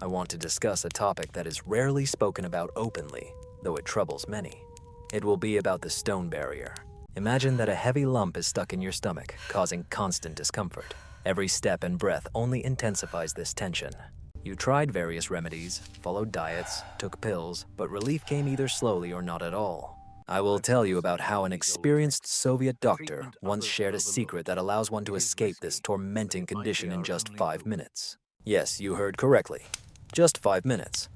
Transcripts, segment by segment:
I want to discuss a topic that is rarely spoken about openly, though it troubles many. It will be about the stone barrier. Imagine that a heavy lump is stuck in your stomach, causing constant discomfort. Every step and breath only intensifies this tension. You tried various remedies, followed diets, took pills, but relief came either slowly or not at all. I will tell you about how an experienced Soviet doctor once shared a secret that allows one to escape this tormenting condition in just 5 minutes. Yes, you heard correctly. Just 5 minutes.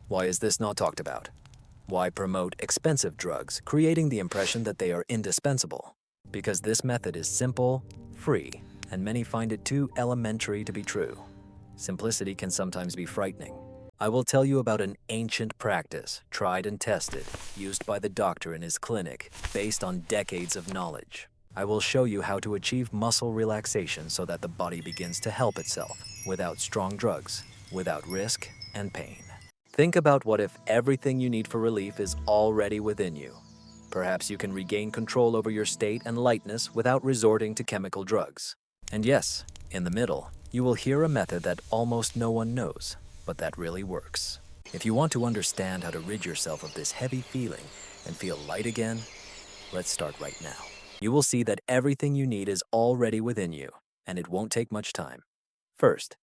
Why is this not talked about? Why promote expensive drugs, creating the impression that they are indispensable? Because this method is simple, free, and many find it too elementary to be true. Simplicity can sometimes be frightening. I will tell you about an ancient practice, tried and tested, used by the doctor in his clinic, based on decades of knowledge. I will show you how to achieve muscle relaxation so that the body begins to help itself, without strong drugs, without risk and pain. Think about what if everything you need for relief is already within you. Perhaps you can regain control over your state and lightness without resorting to chemical drugs. And yes, in the middle, you will hear a method that almost no one knows, but that really works. If you want to understand how to rid yourself of this heavy feeling and feel light again, let's start right now. You will see that everything you need is already within you, and it won't take much time. First,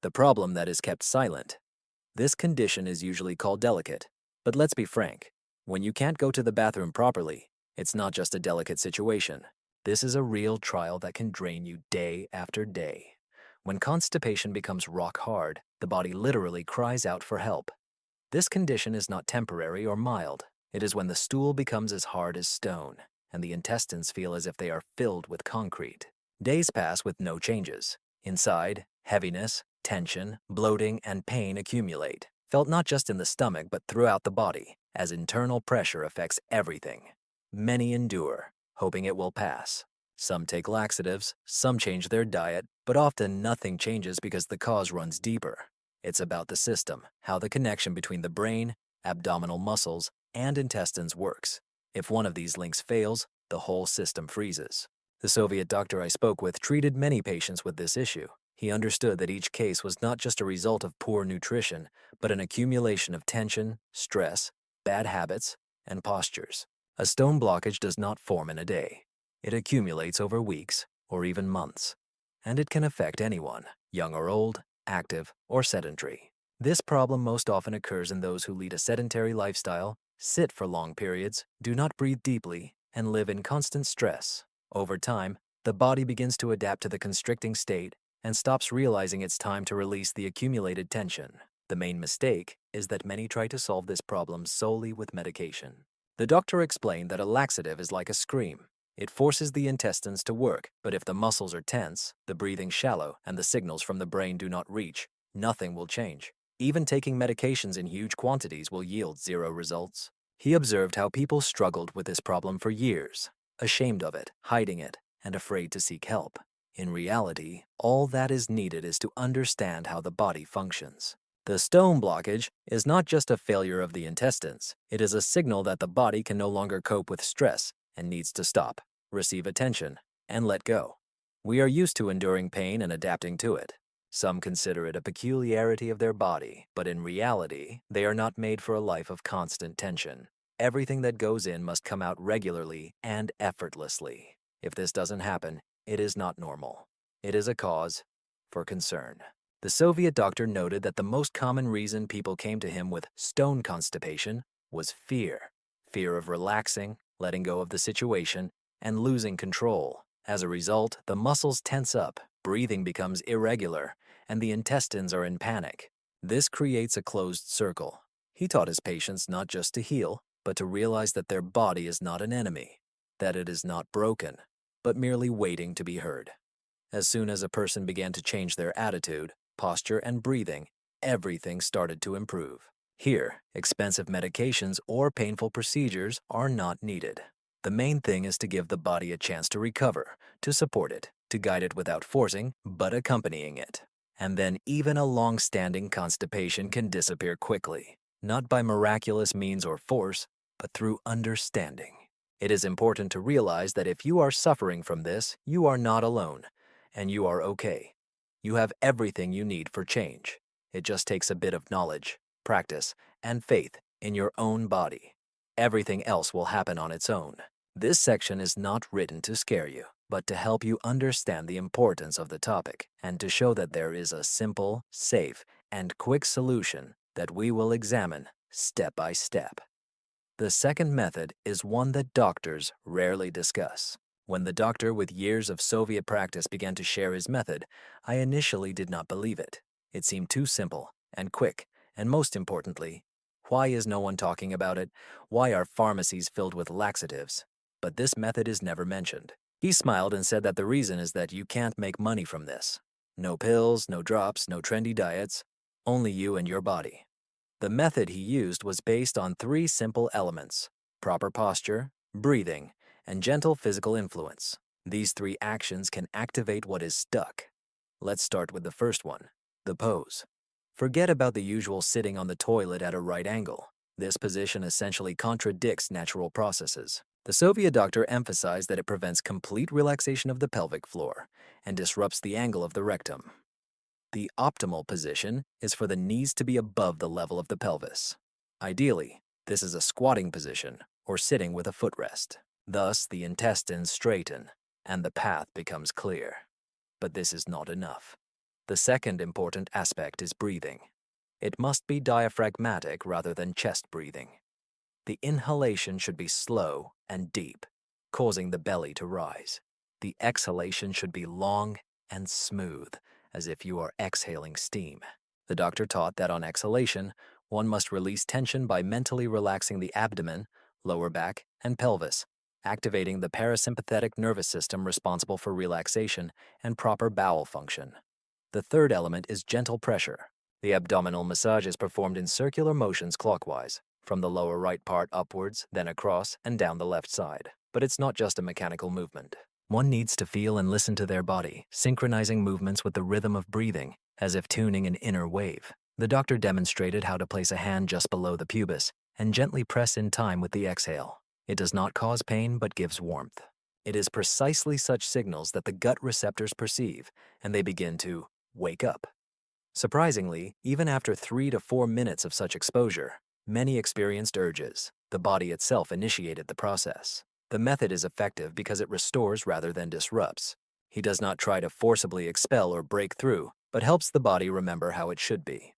the problem that is kept silent. This condition is usually called delicate, but let's be frank. When you can't go to the bathroom properly, it's not just a delicate situation. This is a real trial that can drain you day after day. When constipation becomes rock hard, the body literally cries out for help. This condition is not temporary or mild. It is when the stool becomes as hard as stone, and the intestines feel as if they are filled with concrete. Days pass with no changes. Inside, heaviness, tension, bloating, and pain accumulate, felt not just in the stomach but throughout the body, as internal pressure affects everything. Many endure, hoping it will pass. Some take laxatives, some change their diet, but often nothing changes because the cause runs deeper. It's about the system, how the connection between the brain, abdominal muscles, and intestines works. If one of these links fails, the whole system freezes. The Soviet doctor I spoke with treated many patients with this issue. He understood that each case was not just a result of poor nutrition, but an accumulation of tension, stress, bad habits, and postures. A stone blockage does not form in a day. It accumulates over weeks or even months, and it can affect anyone, young or old, active or sedentary. This problem most often occurs in those who lead a sedentary lifestyle, sit for long periods, do not breathe deeply, and live in constant stress. Over time, the body begins to adapt to the constricting state and stops realizing it's time to release the accumulated tension. The main mistake is that many try to solve this problem solely with medication. The doctor explained that a laxative is like a scream. It forces the intestines to work, but if the muscles are tense, the breathing shallow, and the signals from the brain do not reach, nothing will change. Even taking medications in huge quantities will yield zero results. He observed how people struggled with this problem for years, ashamed of it, hiding it, and afraid to seek help. In reality, all that is needed is to understand how the body functions. The stone blockage is not just a failure of the intestines. It is a signal that the body can no longer cope with stress and needs to stop, receive attention, and let go. We are used to enduring pain and adapting to it. Some consider it a peculiarity of their body, but in reality, they are not made for a life of constant tension. Everything that goes in must come out regularly and effortlessly. If this doesn't happen, it is not normal. It is a cause for concern. The Soviet doctor noted that the most common reason people came to him with stone constipation was fear. Fear of relaxing, letting go of the situation, and losing control. As a result, the muscles tense up, breathing becomes irregular, and the intestines are in panic. This creates a closed circle. He taught his patients not just to heal, but to realize that their body is not an enemy, that it is not broken, but merely waiting to be heard. As soon as a person began to change their attitude, posture, and breathing, everything started to improve. Here, expensive medications or painful procedures are not needed. The main thing is to give the body a chance to recover, to support it, to guide it without forcing, but accompanying it. And then even a long-standing constipation can disappear quickly, not by miraculous means or force, but through understanding. It is important to realize that if you are suffering from this, you are not alone, and you are okay. You have everything you need for change. It just takes a bit of knowledge, practice, and faith in your own body. Everything else will happen on its own. This section is not written to scare you, but to help you understand the importance of the topic and to show that there is a simple, safe, and quick solution that we will examine step by step. The second method is one that doctors rarely discuss. When the doctor with years of Soviet practice began to share his method, I initially did not believe it. It seemed too simple and quick, and most importantly, why is no one talking about it? Why are pharmacies filled with laxatives? But this method is never mentioned. He smiled and said that the reason is that you can't make money from this. No pills, no drops, no trendy diets, only you and your body. The method he used was based on 3 simple elements: proper posture, breathing, and gentle physical influence. These 3 actions can activate what is stuck. Let's start with the first one, the pose. Forget about the usual sitting on the toilet at a right angle. This position essentially contradicts natural processes. The Soviet doctor emphasized that it prevents complete relaxation of the pelvic floor and disrupts the angle of the rectum. The optimal position is for the knees to be above the level of the pelvis. Ideally, this is a squatting position or sitting with a footrest. Thus, the intestines straighten and the path becomes clear. But this is not enough. The second important aspect is breathing. It must be diaphragmatic rather than chest breathing. The inhalation should be slow and deep, causing the belly to rise. The exhalation should be long and smooth, as if you are exhaling steam. The doctor taught that on exhalation, one must release tension by mentally relaxing the abdomen, lower back, and pelvis, activating the parasympathetic nervous system responsible for relaxation and proper bowel function. The third element is gentle pressure. The abdominal massage is performed in circular motions clockwise, from the lower right part upwards, then across and down the left side. But it's not just a mechanical movement. One needs to feel and listen to their body, synchronizing movements with the rhythm of breathing, as if tuning an inner wave. The doctor demonstrated how to place a hand just below the pubis and gently press in time with the exhale. It does not cause pain but gives warmth. It is precisely such signals that the gut receptors perceive, and they begin to wake up. Surprisingly, even after 3 to 4 minutes of such exposure, many experienced urges. The body itself initiated the process. The method is effective because it restores rather than disrupts. He does not try to forcibly expel or break through, but helps the body remember how it should be.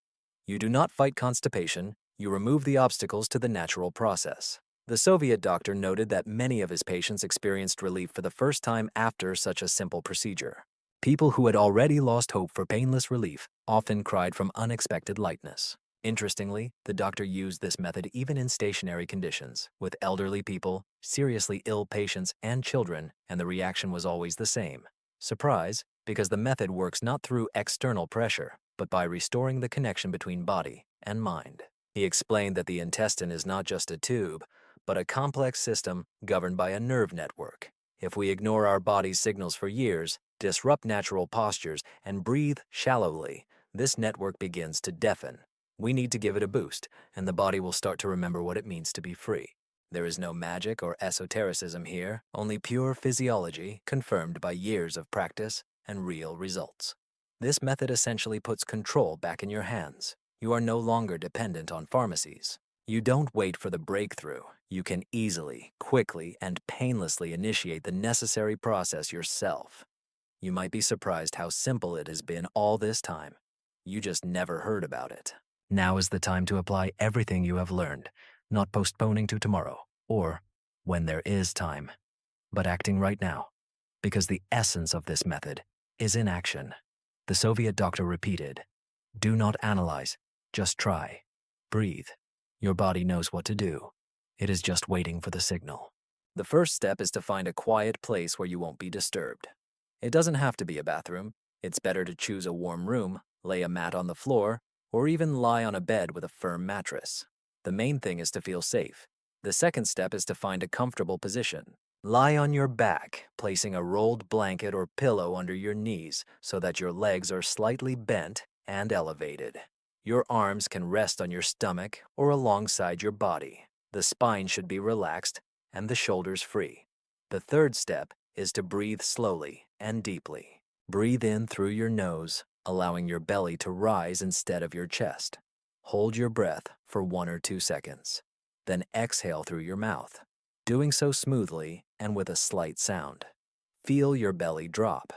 You do not fight constipation, you remove the obstacles to the natural process. The Soviet doctor noted that many of his patients experienced relief for the first time after such a simple procedure. People who had already lost hope for painless relief often cried from unexpected lightness. Interestingly, the doctor used this method even in stationary conditions, with elderly people, seriously ill patients, and children, and the reaction was always the same. Surprise, because the method works not through external pressure, but by restoring the connection between body and mind. He explained that the intestine is not just a tube, but a complex system governed by a nerve network. If we ignore our body's signals for years, disrupt natural postures, and breathe shallowly, this network begins to deafen. We need to give it a boost, and the body will start to remember what it means to be free. There is no magic or esotericism here, only pure physiology confirmed by years of practice and real results. This method essentially puts control back in your hands. You are no longer dependent on pharmacies. You don't wait for the breakthrough. You can easily, quickly, and painlessly initiate the necessary process yourself. You might be surprised how simple it has been all this time. You just never heard about it. Now is the time to apply everything you have learned, not postponing to tomorrow, or when there is time, but acting right now, because the essence of this method is in action. The Soviet doctor repeated, "Do not analyze, just try. Breathe. Your body knows what to do. It is just waiting for the signal." The first step is to find a quiet place where you won't be disturbed. It doesn't have to be a bathroom. It's better to choose a warm room, lay a mat on the floor, or even lie on a bed with a firm mattress. The main thing is to feel safe. The second step is to find a comfortable position. Lie on your back, placing a rolled blanket or pillow under your knees so that your legs are slightly bent and elevated. Your arms can rest on your stomach or alongside your body. The spine should be relaxed and the shoulders free. The third step is to breathe slowly and deeply. Breathe in through your nose, allowing your belly to rise instead of your chest. Hold your breath for 1 or 2 seconds. Then exhale through your mouth, doing so smoothly and with a slight sound. Feel your belly drop.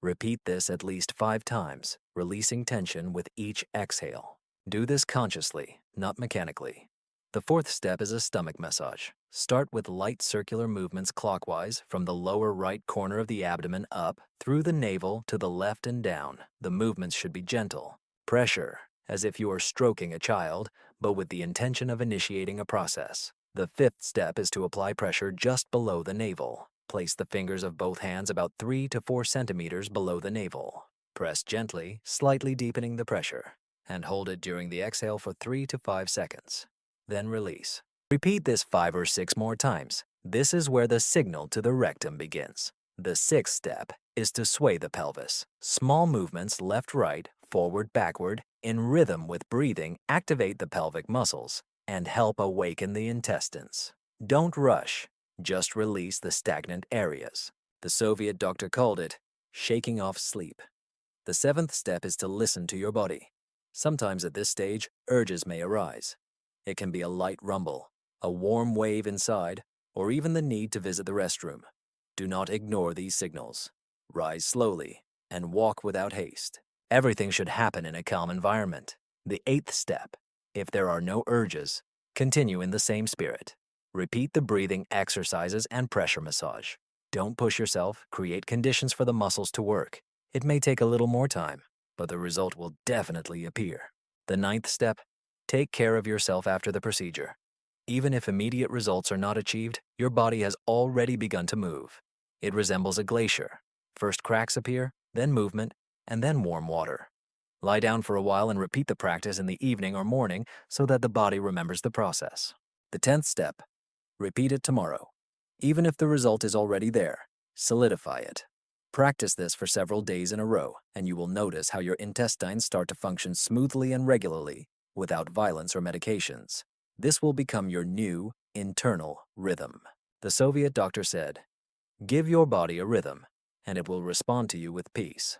Repeat this at least 5 times, releasing tension with each exhale. Do this consciously, not mechanically. The fourth step is a stomach massage. Start with light circular movements clockwise from the lower right corner of the abdomen up, through the navel to the left and down. The movements should be gentle. Pressure, as if you are stroking a child, but with the intention of initiating a process. The fifth step is to apply pressure just below the navel. Place the fingers of both hands about 3 to 4 centimeters below the navel. Press gently, slightly deepening the pressure, and hold it during the exhale for 3 to 5 seconds. Then release. Repeat this 5 or 6 more times. This is where the signal to the rectum begins. The sixth step is to sway the pelvis. Small movements left-right, forward-backward, in rhythm with breathing activate the pelvic muscles and help awaken the intestines. Don't rush, just release the stagnant areas. The Soviet doctor called it shaking off sleep. The seventh step is to listen to your body. Sometimes at this stage, urges may arise. It can be a light rumble, a warm wave inside, or even the need to visit the restroom. Do not ignore these signals. Rise slowly and walk without haste. Everything should happen in a calm environment. The eighth step, if there are no urges, continue in the same spirit. Repeat the breathing exercises and pressure massage. Don't push yourself, create conditions for the muscles to work. It may take a little more time, but the result will definitely appear. The ninth step, take care of yourself after the procedure. Even if immediate results are not achieved, your body has already begun to move. It resembles a glacier. First cracks appear, then movement, and then warm water. Lie down for a while and repeat the practice in the evening or morning so that the body remembers the process. The 10th step, repeat it tomorrow. Even if the result is already there, solidify it. Practice this for several days in a row, and you will notice how your intestines start to function smoothly and regularly without violence or medications. This will become your new internal rhythm. The Soviet doctor said, "Give your body a rhythm, and it will respond to you with peace."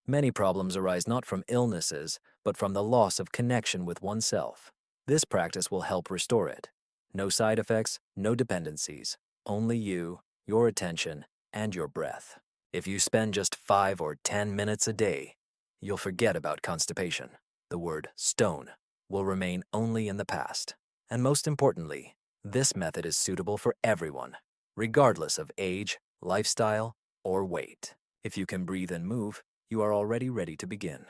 Many problems arise not from illnesses, but from the loss of connection with oneself. This practice will help restore it. No side effects, no dependencies, only you, your attention, and your breath. If you spend just 5 or 10 minutes a day, you'll forget about constipation. The word stone will remain only in the past. And most importantly, this method is suitable for everyone, regardless of age, lifestyle, or weight. If you can breathe and move, you are already ready to begin.